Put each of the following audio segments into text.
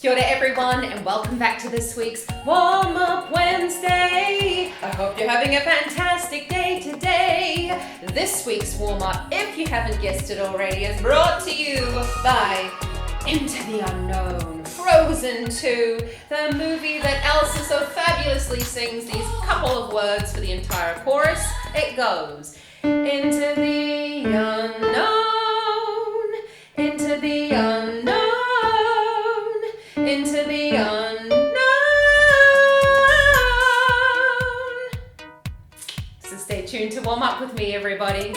Kia ora everyone and welcome back to this week's Warm Up Wednesday. I hope you're having a fantastic day today. This week's warm up, if you haven't guessed it already, is brought to you by Into the Unknown, Frozen 2, the movie that Elsa so fabulously sings these couple of words for the entire chorus. It goes, into the unknown, into the unknown, into the unknown. So stay tuned to warm up with me, everybody.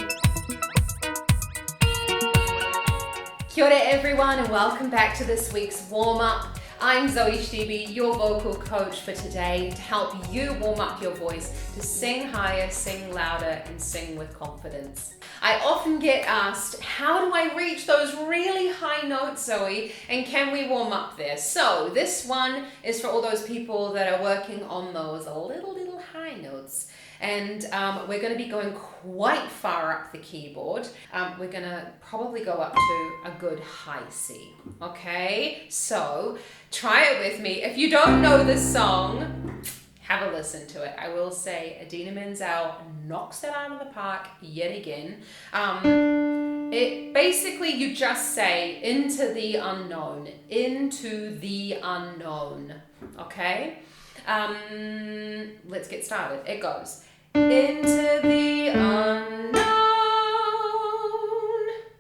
Kia ora everyone and welcome back to this week's warm up. I'm Zoe Stebe, your vocal coach for today, to help you warm up your voice to sing higher, sing louder, and sing with confidence. I often get asked, how do I reach those really high notes, Zoe, and can we warm up there? So this one is for all those people that are working on those little high notes. And we're going to be going quite far up the keyboard. We're going to probably go up to a good high C. Okay, so try it with me. If you don't know this song, have a listen to it. I will say Idina Menzel knocks that out of the park yet again. It basically, you just say into the unknown, into the unknown. Okay, let's get started. It goes into the unknown.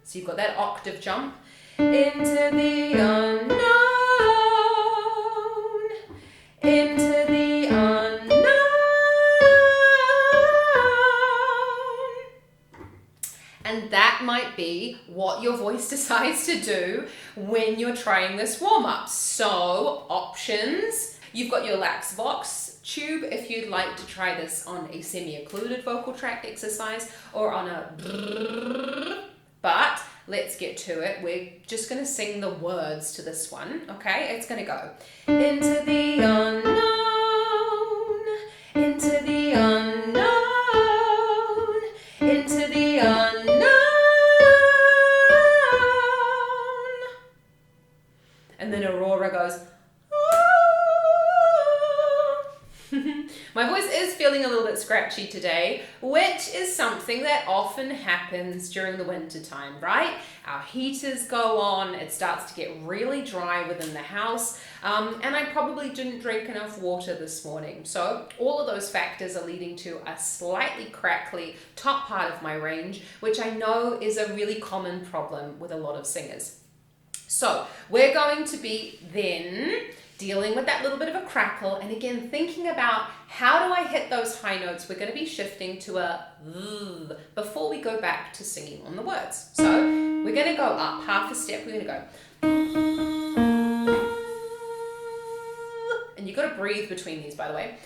So you've got that octave jump. Into the unknown. Into the unknown. And that might be what your voice decides to do when you're trying this warm-up. So, options. You've got your Lax Vox tube if you'd like to try this on a semi-occluded vocal tract exercise or on a but let's get to it. We're just going to sing the words to this one, okay? It's going to go into the unknown, into the unknown, into the unknown. And then Aurora goes, my voice is feeling a little bit scratchy today, which is something that often happens during the winter time, right? Our heaters go on, it starts to get really dry within the house, and I probably didn't drink enough water this morning. So all of those factors are leading to a slightly crackly top part of my range, which I know is a really common problem with a lot of singers. So we're going to be then dealing with that little bit of a crackle, and again thinking about how do I hit those high notes. We're going to be shifting to a before we go back to singing on the words. So we're going to go up half a step. We're going to go, and you've got to breathe between these, by the way.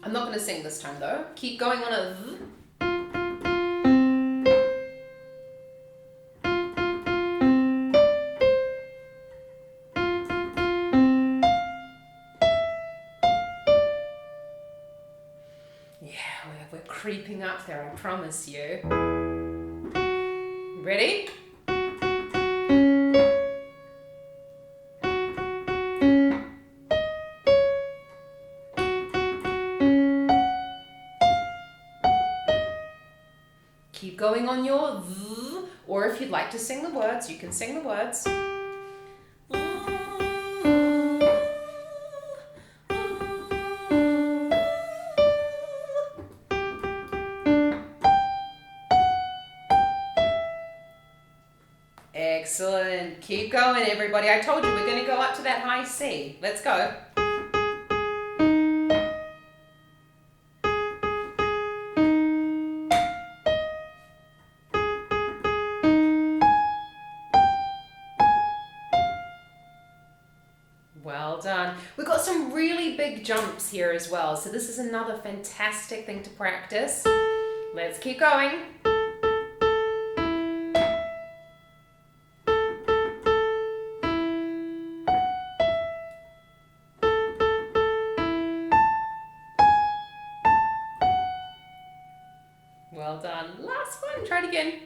I'm not going to sing this time though. Keep going on a V. Yeah, we're creeping up there, I promise you. Ready? Keep going on your V, or if you'd like to sing the words, you can sing the words. Excellent. Keep going, everybody. I told you we're going to go up to that high C. Let's go. Well done. We've got some really big jumps here as well, so this is another fantastic thing to practice. Let's keep going. Well done. Last one, try it again.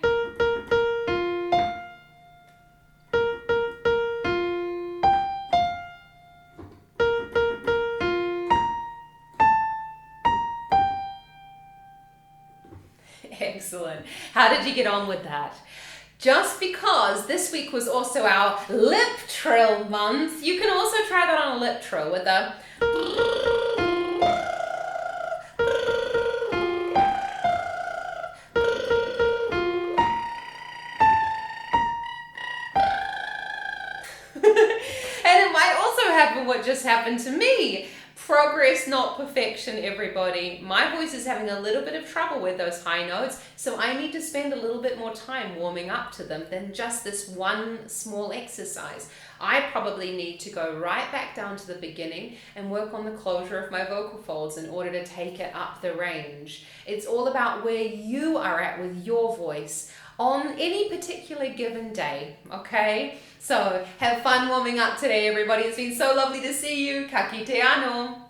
Excellent. How did you get on with that? Just because this week was also our lip trill month, you can also try that on a lip trill with a and it might also happen what just happened to me. Progress, not perfection, everybody. My voice is having a little bit of trouble with those high notes, so I need to spend a little bit more time warming up to them than just this one small exercise. I probably need to go right back down to the beginning and work on the closure of my vocal folds in order to take it up the range. It's all about where you are at with your voice on any particular given day, okay? So have fun warming up today, everybody. It's been so lovely to see you. Ka kite anō.